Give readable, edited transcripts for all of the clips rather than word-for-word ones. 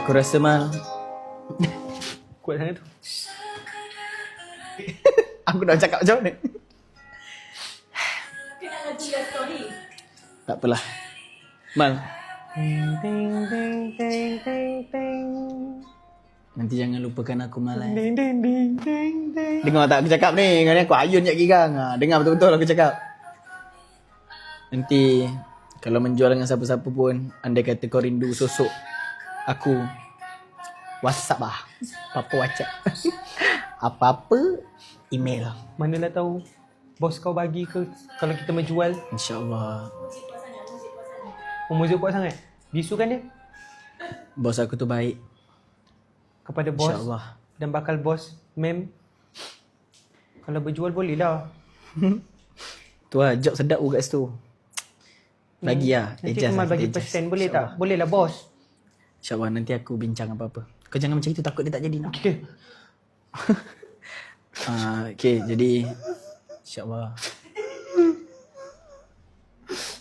Aku rasa Mal Kuat sangat tu. aku dah cakap macam mana? Kena lagu love story. Tak apalah. Mal, Ting ting ting ting ting ting. nanti jangan lupakan aku Mal. Ding ding ding ding ding. Dengar tak aku cakap ni? Kan aku ayun je girang. Dengar betul-betul aku cakap. Nanti kalau menjual dengan siapa-siapa pun, andai kata kau rindu sosok aku, WhatsApp lah. Apa-apa WhatsApp. Apa-apa email. Manalah tahu bos kau bagi ke kalau kita menjual. InsyaAllah. Muzik kuat sangat. Bisukan dia Bos aku tu baik. kepada bos InsyaAllah. dan bakal bos mem. Kalau berjual boleh lah. Tu lah, job sedap kat situ. Lagi lah. Nanti adjust Kemal lah, bagi kita adjust. persen boleh tak? Boleh lah bos. InsyaAllah nanti aku bincang apa-apa. Kau jangan macam itu, takut dia tak jadi. Okay. Okay, jadi InsyaAllah.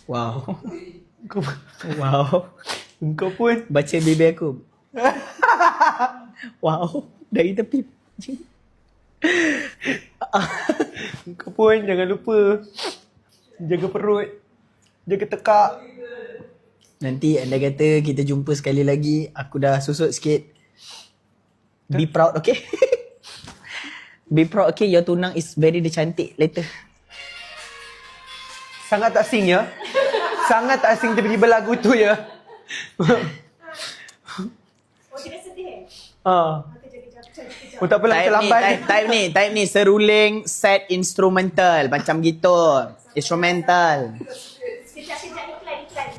Wow. Kau, Wow. kau pun Baca baby aku. Wow. Dari tepi. Kau pun jangan lupa jaga perut, jaga tekak. Nanti anda kata kita jumpa sekali lagi. Aku dah susut sikit. Be proud, okay? Be proud, okay? Your tunang is very cantik later. Sangat tak asing ya. Sangat tak asing tiba-tiba lagu tu ya. Oh, tidak sedih Ah. Kejap. Oh tak apalah kita lambat. Type ni seruling set instrumental macam gitu. Instrumental. Kejap iklan.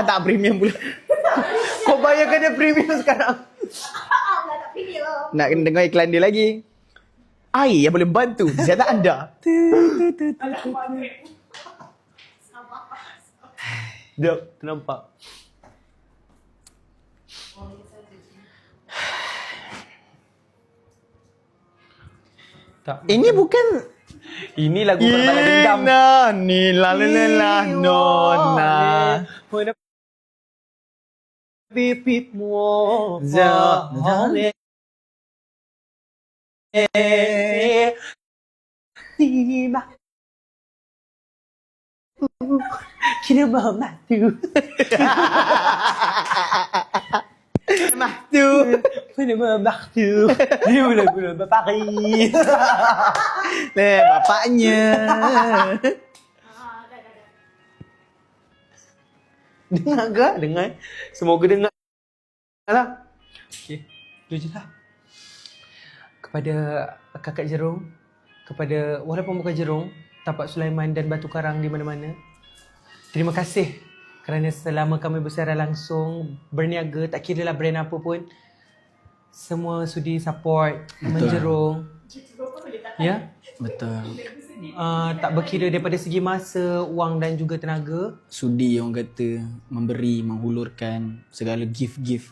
Tak premium pula. Kau bayarkan dia premium sekarang. Lah tak pilih lah. Nak kena dengar iklan dia lagi. Air yang boleh bantu kesihatan anda. Dia ternampak. Tak. Ini bukan Ini lagu perbalas dendam. Ina ni la la la la nona. Pipit mo. Tiba. Kira mematu. Mahtu. Kira mematu. Dia bulan Paris. Bapaknya. Dah. Dengar ke? Dengar. Semoga dengar lah. Okay. Itu je lah. Kepada kakak Jerung, kepada walaupun bukan Jerung, Tapak Sulaiman dan Batu Karang di mana-mana. Terima kasih kerana selama kami bersiaran langsung, berniaga, tak kira lah brand apa pun, semua sudi support, menjerung. Ya? Betul. Tak berkira daripada segi masa, wang dan juga tenaga. Sudi orang kata memberi, menghulurkan segala gift-gift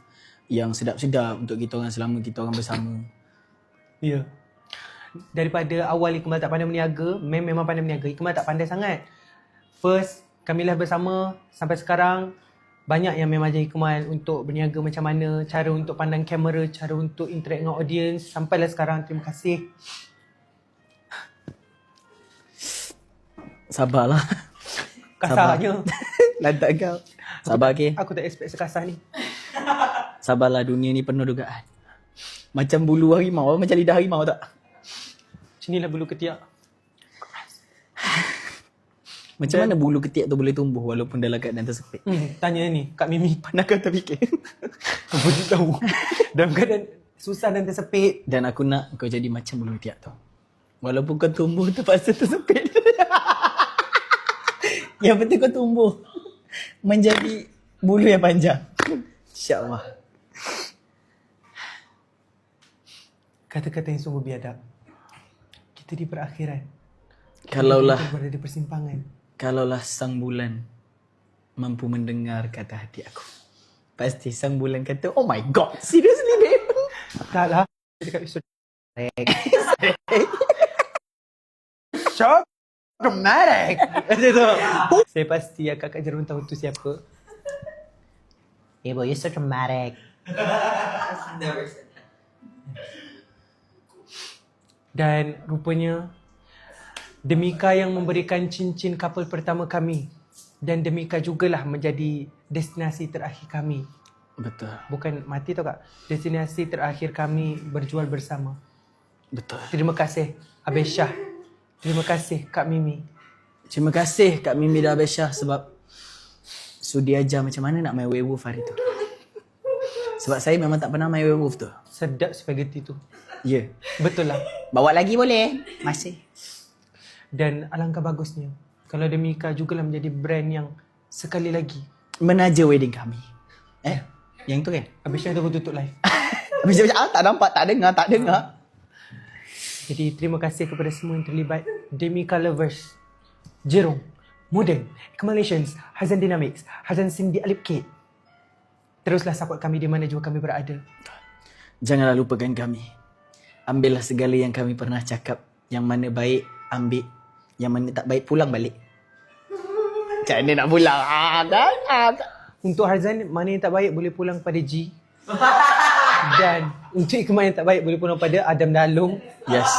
yang sedap-sedap untuk kita orang selama kita orang bersama. Ya. Daripada awal Iqmal tak pandai berniaga, memang pandai berniaga. Iqmal tak pandai sangat. First, kamilah bersama sampai sekarang. Banyak yang memang ajar Iqmal untuk berniaga macam mana, cara untuk pandang kamera, cara untuk interact dengan audience. Sampailah sekarang, terima kasih. Sabarlah. Kasarnya. Lantak kau. Sabar ke? Aku tak expect sekasar ni. Sabarlah, dunia ni penuh dugaan. Macam bulu harimau, macam lidah harimau tak? Sinilah bulu ketiak. Macam mana bulu ketiak tu boleh tumbuh walaupun dalam keadaan tersepit? Tanya ni, Kak Mimi. Pernah kau terfikir? Apa dia tahu? Dalam keadaan susah dan tersepit. Dan aku nak kau jadi macam bulu ketiak tu. Walaupun kau tumbuh terpaksa tersepit. Yang penting kau tumbuh menjadi bulu yang panjang. InsyaAllah. Kata-kata yang sungguh biadab. Kita di perakhiran. Kalaulah Kita berada di persimpangan. Kalaulah sang bulan mampu mendengar kata hati aku, pasti sang bulan kata, oh my god, seriously babe? Taklah. Dekat episod Shop dramatic. Macam tu. Saya pasti Kakak Jerun tahu tu siapa. Hey boy, you're so dramatic. Dan rupanya Demika yang memberikan cincin couple pertama kami. Dan Demika jugalah menjadi destinasi terakhir kami. Betul. Bukan mati tau kak. Destinasi terakhir kami berjual bersama. Betul. Terima kasih Abis Syah. Terima kasih Kak Mimi. Terima kasih Kak Mimi dan Abis Syah sebab sudi ajar macam mana nak main werewolf hari tu. Sebab saya memang tak pernah main werewolf tu. Sedap spaghetti tu. Ya. Yeah. Betul lah. Bawa lagi boleh. Masih. Dan alangkah bagusnya kalau Demika jugalah menjadi brand yang sekali lagi Menaja wedding kami. Yang tu kan? Abis Syah tu aku tutup live. Habis macam tak nampak, tak dengar. Jadi terima kasih kepada semua yang terlibat. Demika Lovers, Jerung, Modern, Accumulations, Hazan Dynamics, Hazan Cindy Alip Kate. Teruslah support kami di mana juga kami berada. Janganlah lupakan kami. Ambillah segala yang kami pernah cakap. Yang mana baik, ambil. Yang mana tak baik, pulang balik. Macam mana nak pulang? Untuk Hazan, mana yang tak baik boleh pulang pada G. Dan untuk Ikmal yang tak baik boleh pulang pada Adam Dalung. Yes.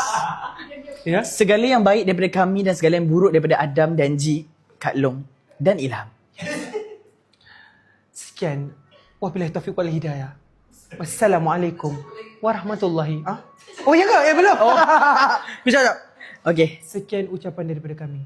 Ya? Segala yang baik daripada kami dan segala yang buruk daripada Adam dan G, Kak Long dan Ilham. Sekian. Wabillahi taufiq wal hidayah. Wassalamualaikum warahmatullahi. Oh ya ke? Belum. Sekejap. Okay. Sekian ucapan daripada kami.